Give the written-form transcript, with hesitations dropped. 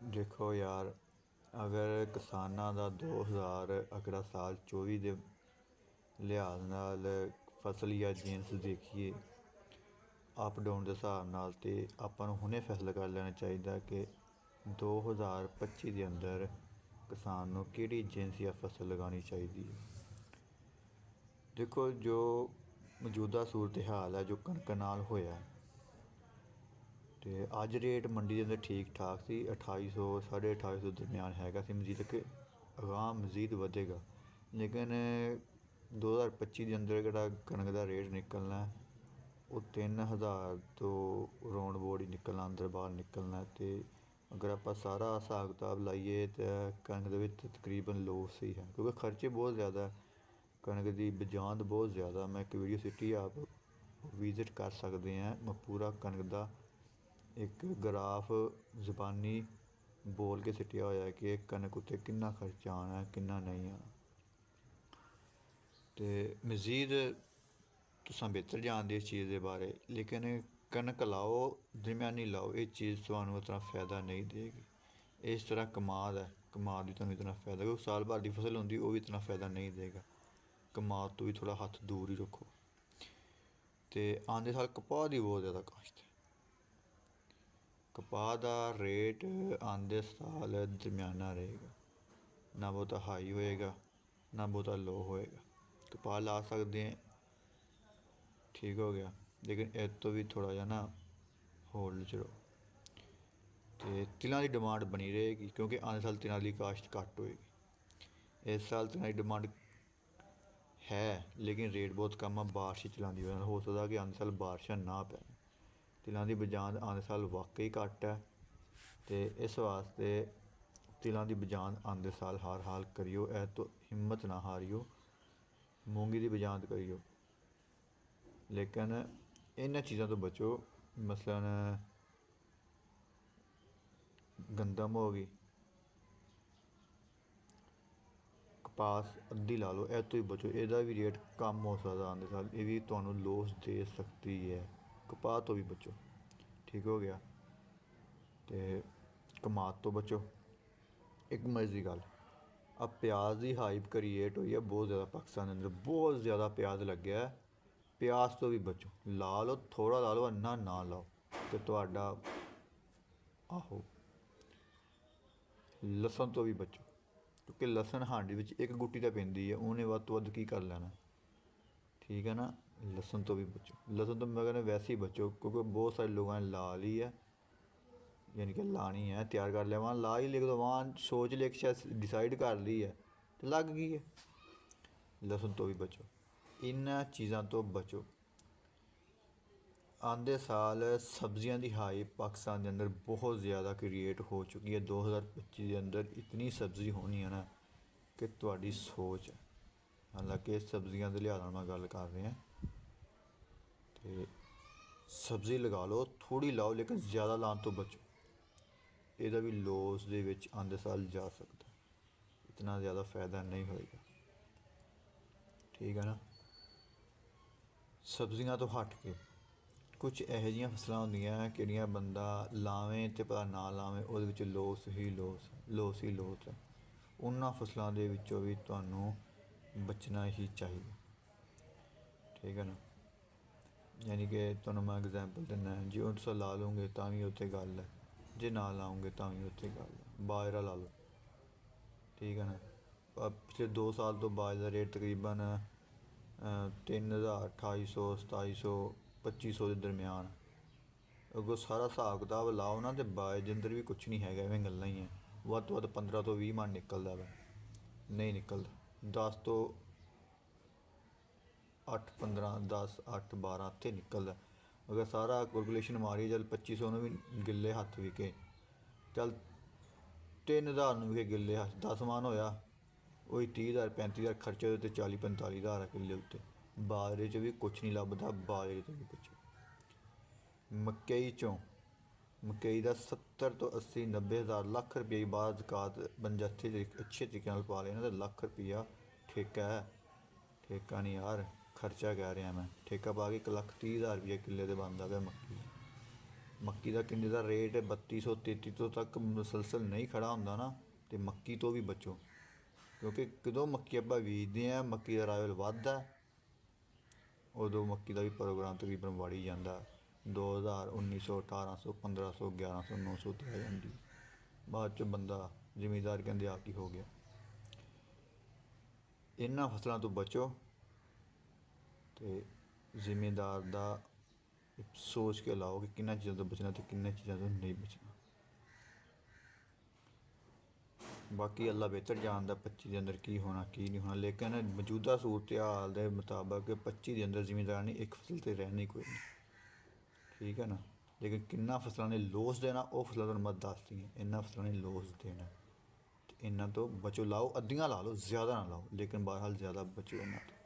देखो यार, अगर किसानां ਦਾ 2000 ਅਗਲਾ ਸਾਲ 24 ਦੇ ਲਿਹਾਜ਼ ਨਾਲ ਫਸਲ ਜਾਂ ਜਿਣਸ ਦੇਖੀਏ ਅਪ ਡਾਊਨ ਦੇ ਹਿਸਾਬ ਨਾਲ, ਤੇ ਆਪਾਂ ਨੂੰ ਹੁਣੇ ਫੈਸਲਾ ਕਰ ਲੈਣਾ ਚਾਹੀਦਾ ਕਿ 2025 ਦੇ ਅੰਦਰ ਕਿਸਾਨ ਨੂੰ ਕਿਹੜੀ ਜਿਣਸ ਜਾਂ ਫਸਲ ਲਗਾਉਣੀ ਚਾਹੀਦੀ ਹੈ। ਦੇਖੋ, ਜੋ ਮੌਜੂਦਾ ਸੂਰਤ ਹਾਲ ਹੈ, ਜੋ ਕਣਕ ਨਾਲ ਹੋਇਆ, ਤੇ ਅੱਜ ਰੇਟ ਮੰਡੀ ਦੇ ਅੰਦਰ ਠੀਕ ਠਾਕ ਸੀ। 2800 2850 ਦਰਮਿਆਨ ਹੈਗਾ ਸੀ। ਮਜ਼ੀਦ ਕਿ ਅਗਾਂਹ ਮਜ਼ੀਦ ਵਧੇਗਾ, ਲੇਕਿਨ 2025 ਦੇ ਅੰਦਰ ਜਿਹੜਾ ਕਣਕ ਦਾ ਰੇਟ ਨਿਕਲਣਾ ਉਹ 3000 ਤੋਂ ਰੌਂਡ ਬੋਰਡ ਹੀ ਨਿਕਲਣਾ, ਅੰਦਰ ਬਾਹਰ ਨਿਕਲਣਾ। ਅਤੇ ਅਗਰ ਆਪਾਂ ਸਾਰਾ ਹਿਸਾਬ ਕਿਤਾਬ ਲਾਈਏ ਤਾਂ ਕਣਕ ਦੇ ਵਿੱਚ ਤਕਰੀਬਨ ਲੋਸ ਹੀ ਹੈ, ਕਿਉਂਕਿ ਖਰਚੇ ਬਹੁਤ ਜ਼ਿਆਦਾ, ਕਣਕ ਦੀ ਬਜਾਂਦ ਬਹੁਤ ਜ਼ਿਆਦਾ। ਮੈਂ ਇੱਕ ਵੀਡੀਓ ਸਿੱਟੀ, ਆਪ ਵਿਜ਼ਿਟ ਕਰ ਸਕਦੇ ਹਾਂ। ਮੈਂ ਪੂਰਾ ਕਣਕ ਦਾ ਇੱਕ ਗਰਾਫ ਜ਼ਬਾਨੀ ਬੋਲ ਕੇ ਸਿੱਟਿਆ ਹੋਇਆ ਕਿ ਕਣਕ ਉੱਤੇ ਕਿੰਨਾ ਖਰਚਾ ਆਉਣਾ, ਕਿੰਨਾ ਨਹੀਂ ਆਉਣਾ। ਅਤੇ ਮਜ਼ੀਦ ਤੁਸਾਂ ਬਿਹਤਰ ਜਾਣਦੇ ਇਸ ਚੀਜ਼ ਦੇ ਬਾਰੇ, ਲੇਕਿਨ ਕਣਕ ਲਾਓ, ਦਰਮਿਆਨੀ ਲਾਓ, ਇਹ ਚੀਜ਼ ਤੁਹਾਨੂੰ ਇਸ ਤਰ੍ਹਾਂ ਫਾਇਦਾ ਨਹੀਂ ਦੇਗੀ। ਇਸ ਤਰ੍ਹਾਂ ਕਮਾਦ ਹੈ, ਕਮਾਦ ਵੀ ਤੁਹਾਨੂੰ ਇਤਨਾ ਫਾਇਦਾ, ਕਿਉਂਕਿ ਸਾਲ ਭਰ ਦੀ ਫਸਲ ਹੁੰਦੀ, ਉਹ ਵੀ ਇਤਨਾ ਫਾਇਦਾ ਨਹੀਂ ਦੇਗਾ। ਕਮਾਦ ਤੋਂ ਵੀ ਥੋੜ੍ਹਾ ਹੱਥ ਦੂਰ ਹੀ ਰੱਖੋ। ਅਤੇ ਆਉਂਦੇ ਸਾਲ ਕਪਾਹ ਦੀ ਬਹੁਤ ਜ਼ਿਆਦਾ ਕਾਸ਼ਤ ਹੈ। ਕਪਾਹ ਦਾ ਰੇਟ ਆਉਂਦੇ ਸਾਲ ਦਰਮਿਆਨਾ ਰਹੇਗਾ, ਨਾ ਬਹੁਤਾ ਹਾਈ ਹੋਏਗਾ, ਨਾ ਬਹੁਤਾ ਲੋ ਹੋਏਗਾ। ਕਪਾਹ ਲਾ ਸਕਦੇ ਹਾਂ, ਠੀਕ ਹੋ ਗਿਆ, ਲੇਕਿਨ ਇਹ ਤੋਂ ਵੀ ਥੋੜ੍ਹਾ ਜਿਹਾ ਨਾ ਹੋਲਡ 'ਚ ਰਹੋ। ਅਤੇ ਤਿਲਾਂ ਦੀ ਡਿਮਾਂਡ ਬਣੀ ਰਹੇਗੀ, ਕਿਉਂਕਿ ਆਉਂਦੇ ਸਾਲ ਤਿਲਾਂ ਦੀ ਕਾਸ਼ਤ ਘੱਟ ਹੋਏਗੀ। ਇਸ ਸਾਲ ਤਿਲਾਂ ਦੀ ਡਿਮਾਂਡ ਹੈ, ਲੇਕਿਨ ਰੇਟ ਬਹੁਤ ਕਮ ਆ ਬਾਰਿਸ਼ ਤਿਲਾਂ ਦੀ ਵਜ੍ਹਾ ਨਾਲ। ਹੋ ਸਕਦਾ ਕਿ ਆਉਂਦੇ ਸਾਲ ਬਾਰਿਸ਼ਾਂ ਨਾ ਪੈਣ। ਤਿਲਾਂ ਦੀ ਬਜਾਂਦ ਆਉਂਦੇ ਸਾਲ ਵਾਕਈ ਘੱਟ ਹੈ, ਅਤੇ ਇਸ ਵਾਸਤੇ ਤਿਲਾਂ ਦੀ ਬਜਾਂਦ ਆਉਂਦੇ ਸਾਲ ਹਰ ਹਾਲ ਕਰਿਓ। ਇਹ ਤੋਂ ਹਿੰਮਤ ਨਾ ਹਾਰਿਓ, ਮੂੰਗੀ ਦੀ ਬਜਾਂਦ ਕਰਿਓ। ਲੇਕਿਨ ਇਹਨਾਂ ਚੀਜ਼ਾਂ ਤੋਂ ਬਚੋ, ਮਸਲਨ ਗੰਦਮ ਹੋ ਗਈ, ਕਪਾਸ ਅੱਧੀ ਲਾ ਲਓ, ਇਹ ਤੋਂ ਹੀ ਬਚੋ। ਇਹਦਾ ਵੀ ਰੇਟ ਕਮ ਹੋ ਸਕਦਾ ਆਉਂਦੇ ਸਾਲ, ਇਹ ਵੀ ਤੁਹਾਨੂੰ ਲੋਸ ਦੇ ਸਕਦੀ ਹੈ। ਕਪਾਹ ਤੋਂ ਵੀ ਬਚੋ, ਠੀਕ ਹੋ ਗਿਆ। ਅਤੇ ਕਮਾਦ ਤੋਂ ਬਚੋ। ਇੱਕ ਮਜ਼ੇ ਦੀ ਗੱਲ, ਆ ਪਿਆਜ਼ ਦੀ ਹਾਈਪ ਕ੍ਰੀਏਟ ਹੋਈ ਹੈ ਬਹੁਤ ਜ਼ਿਆਦਾ ਪਾਕਿਸਤਾਨ ਦੇ ਅੰਦਰ, ਬਹੁਤ ਜ਼ਿਆਦਾ ਪਿਆਜ਼ ਲੱਗਿਆ। ਪਿਆਜ਼ ਤੋਂ ਵੀ ਬਚੋ, ਲਾ ਲਓ ਥੋੜ੍ਹਾ ਲਾ ਲਓ, ਇੰਨਾ ਨਾ ਲਾਓ। ਅਤੇ ਤੁਹਾਡਾ ਆਹੋ ਲਸਣ ਤੋਂ ਵੀ ਬਚੋ, ਕਿਉਂਕਿ ਲਸਣ ਹਾਂਡੀ ਵਿੱਚ ਇੱਕ ਗੁੱਟੀ ਤਾਂ ਪੈਂਦੀ ਹੈ, ਉਹਨੇ ਵੱਧ ਤੋਂ ਵੱਧ ਕੀ ਕਰ ਲੈਣਾ, ਠੀਕ ਹੈ ਨਾ। ਲਸਣ ਤੋਂ ਵੀ ਬਚੋ, ਲਸਣ ਤੋਂ ਮੈਂ ਕਹਿੰਦਾ ਵੈਸੇ ਹੀ ਬਚੋ, ਕਿਉਂਕਿ ਬਹੁਤ ਸਾਰੇ ਲੋਕਾਂ ਨੇ ਲਾ ਲਈ ਹੈ, ਯਾਨੀ ਕਿ ਲਾਣੀ ਹੈ, ਤਿਆਰ ਕਰ ਲਿਆ ਵਾਂ, ਲਾ ਹੀ ਲਿਖ ਦੋ ਵਾਂ, ਸੋਚ ਲਿਆ ਕਿ ਸ਼ਾਇਦ ਡਿਸਾਈਡ ਕਰ ਲਈ ਹੈ ਅਤੇ ਲੱਗ ਗਈ ਹੈ। ਲਸਣ ਤੋਂ ਵੀ ਬਚੋ, ਇਹਨਾਂ ਚੀਜ਼ਾਂ ਤੋਂ ਬਚੋ। ਆਉਂਦੇ ਸਾਲ ਸਬਜ਼ੀਆਂ ਦੀ ਹਾਈਪ ਪਾਕਿਸਤਾਨ ਦੇ ਅੰਦਰ ਬਹੁਤ ਜ਼ਿਆਦਾ ਕ੍ਰੀਏਟ ਹੋ ਚੁੱਕੀ ਹੈ। 2025 ਦੇ ਅੰਦਰ ਇਤਨੀ ਸਬਜ਼ੀ ਹੋਣੀ ਹੈ ਨਾ ਕਿ ਤੁਹਾਡੀ ਸੋਚ ਹੈ। ਹਾਲਾਂਕਿ ਸਬਜ਼ੀਆਂ ਦੇ ਲਿਹਾਜ਼ ਨਾਲ ਮੈਂ ਗੱਲ ਕਰ ਰਿਹਾ, ਅਤੇ ਸਬਜ਼ੀ ਲਗਾ ਲਓ, ਥੋੜ੍ਹੀ ਲਾਓ, ਲੇਕਿਨ ਜ਼ਿਆਦਾ ਲਾਉਣ ਤੋਂ ਬਚੋ। ਇਹਦਾ ਵੀ ਲੋਸ ਦੇ ਵਿੱਚ ਆਉਂਦੇ ਸਾਲ ਜਾ ਸਕਦਾ, ਇਤਨਾ ਜ਼ਿਆਦਾ ਫਾਇਦਾ ਨਹੀਂ ਹੋਏਗਾ, ਠੀਕ ਹੈ ਨਾ। ਸਬਜ਼ੀਆਂ ਤੋਂ ਹਟ ਕੇ ਕੁਛ ਇਹੋ ਜਿਹੀਆਂ ਫਸਲਾਂ ਹੁੰਦੀਆਂ ਕਿਹੜੀਆਂ ਬੰਦਾ ਲਾਵੇ ਅਤੇ ਪਤਾ ਨਾ ਲਾਵੇ, ਉਹਦੇ ਵਿੱਚ ਲੋਸ ਹੀ ਲੋਸ, ਲੋਸ ਹੀ ਲੋਸ ਹੈ। ਉਹਨਾਂ ਫਸਲਾਂ ਦੇ ਵਿੱਚੋਂ ਵੀ ਤੁਹਾਨੂੰ ਬਚਣਾ ਹੀ ਚਾਹੀਦਾ, ਠੀਕ ਹੈ ਨਾ। ਯਾਨੀ ਕਿ ਤੁਹਾਨੂੰ ਮੈਂ ਐਗਜ਼ੈਂਪਲ ਦਿੰਦਾ, ਜੇ ਉਹ ਤੁਸੀਂ ਲਾ ਲਓਗੇ ਤਾਂ ਵੀ ਉੱਥੇ ਗੱਲ ਹੈ, ਜੇ ਨਾ ਲਾਓਗੇ ਤਾਂ ਵੀ ਉੱਥੇ ਗੱਲ ਹੈ। ਬਾਜਰਾ ਲਾ ਲਓ, ਠੀਕ ਹੈ ਨਾ। ਪਿਛਲੇ 2 ਸਾਲ ਤੋਂ ਬਾਜਰੇ ਦਾ ਰੇਟ ਤਕਰੀਬਨ 3000 2800 2700 2500 ਦੇ ਦਰਮਿਆਨ। ਅਗਰ ਸਾਰਾ ਹਿਸਾਬ ਕਿਤਾਬ ਲਾਓ ਨਾ, ਤਾਂ ਬਾਜਰੇ ਦੇ ਅੰਦਰ ਵੀ ਕੁਛ ਨਹੀਂ ਹੈਗਾ, ਐਵੇਂ ਗੱਲਾਂ ਹੀ ਹੈ। ਵੱਧ ਤੋਂ ਵੱਧ 15 ਤੋਂ 20 ਮਣ ਨਿਕਲਦਾ ਵਾ, ਨਹੀਂ ਨਿਕਲਦਾ। 10 ਤੋਂ 8 15 10 8 12 ਇੱਥੇ ਨਿਕਲਦਾ। ਅਗਰ ਸਾਰਾ ਕੈਲਕੂਲੇਸ਼ਨ ਮਾਰੀ ਚੱਲ 2500 ਨੂੰ ਵੀ ਗਿੱਲੇ ਹੱਥ ਵਿਕੇ, ਚੱਲ 3000 ਨੂੰ ਵਿਕੇ ਗਿੱਲੇ ਹੱਥ, 10 ਮਣ ਹੋਇਆ, ਉਹੀ 30000 35000 ਖਰਚੇ ਦੇ ਉੱਤੇ 40 45 ਹਜ਼ਾਰ ਆ ਕਿੱਲੇ ਉੱਤੇ। ਬਾਜਰੇ 'ਚ ਵੀ ਕੁਛ ਨਹੀਂ ਲੱਭਦਾ, ਬਾਜਰੇ ਤੋਂ ਵੀ ਪੁੱਛੋ। ਮਕਈ ਚੋਂ, ਮਕਈ ਦਾ 70 ਤੋਂ 80 90 ਹਜ਼ਾਰ ਲੱਖ ਰੁਪਏ ਬਾਅਦ ਜ਼ਕਾਤ ਬੰਦਾ ਅੱਛੇ ਤਰੀਕੇ ਨਾਲ ਪਾ ਲਏ ਨਾ, ਤਾਂ ਲੱਖ ਰੁਪਈਆ ਠੇਕਾ ਹੈ। ਠੇਕਾ ਨਹੀਂ ਯਾਰ, ਖਰਚਾ ਕਹਿ ਰਿਹਾ ਮੈਂ। ਠੇਕਾ ਪਾ ਕੇ 1,30,000 ਰੁਪਈਆ ਕਿੱਲੇ 'ਤੇ ਬਣਦਾ ਪਿਆ ਮੱਕੀ। ਮੱਕੀ ਦਾ ਕਿੰਨੇ ਦਾ ਰੇਟ 3200 3300 ਤੱਕ ਮੁਸਲਸਲ ਨਹੀਂ ਖੜਾ ਹੁੰਦਾ ਨਾ, ਤੇ ਮੱਕੀ ਤੋਂ ਵੀ ਬਚੋ। ਕਿਉਂਕਿ ਕਦੋਂ ਮੱਕੀ ਆਪਾਂ ਬੀਜਦੇ ਹਾਂ, ਮੱਕੀ ਦਾ ਰਾਇਲ ਵੱਧਦਾ, ਉਦੋਂ ਮੱਕੀ ਦਾ ਵੀ ਪ੍ਰੋਗਰਾਮ ਤਕਰੀਬਨ ਵੜ ਹੀ ਜਾਂਦਾ। 2000 1900 1800 1500 1100 900 ਤੇ ਆ ਜਾਂਦੀ। ਬਾਅਦ 'ਚ ਬੰਦਾ ਜ਼ਿਮੀਂਦਾਰ ਕਹਿੰਦੇ ਆ ਕੀ ਹੋ ਗਿਆ। ਇਹਨਾਂ ਫਸਲਾਂ ਤੋਂ ਬਚੋ, ਤੇ ਜ਼ਿਮੀਂਦਾਰ ਦਾ ਸੋਚ ਕੇ ਲਾਓ ਕਿ ਕਿੰਨਾਂ ਚੀਜ਼ਾਂ ਤੋਂ ਬਚਣਾ ਤੇ ਕਿੰਨਾਂ ਚੀਜ਼ਾਂ ਤੋਂ ਨਹੀਂ ਬਚਣਾ। ਬਾਕੀ ਅੱਲਾ ਬਿਹਤਰ ਜਾਣਦਾ 25 ਦੇ ਅੰਦਰ ਕੀ ਹੋਣਾ ਕੀ ਨਹੀਂ ਹੋਣਾ, ਲੇਕਿਨ ਮੌਜੂਦਾ ਸੂਰਤ ਹਾਲ ਦੇ ਮੁਤਾਬਕ 25 ਦੇ ਅੰਦਰ ਜ਼ਿਮੀਂਦਾਰ ਨੇ ਇੱਕ ਫਸਲ ਤੇ ਰਹਿਣੀ ਕੋਈ ਨਹੀਂ, ਠੀਕ ਹੈ ਨਾ। ਲੇਕਿਨ ਕਿੰਨਾ ਫਸਲਾਂ ਨੇ ਲੋਸ ਦੇਣਾ ਉਹ ਫਸਲਾਂ ਤੁਹਾਨੂੰ ਮੈਂ ਦੱਸਦੀ ਹਾਂ। ਇਹਨਾਂ ਫਸਲਾਂ ਨੇ ਲੋਸ ਦੇਣਾ, ਤੇ ਇਹਨਾਂ ਤੋਂ ਬਚੋ। ਲਾਓ ਅੱਧੀਆਂ ਲਾ ਲਓ, ਜ਼ਿਆਦਾ ਨਾ ਲਾਓ, ਲੇਕਿਨ ਬਹਰਹਾਲ ਜ਼ਿਆਦਾ ਬਚੋ ਇਹਨਾਂ ਤੋਂ।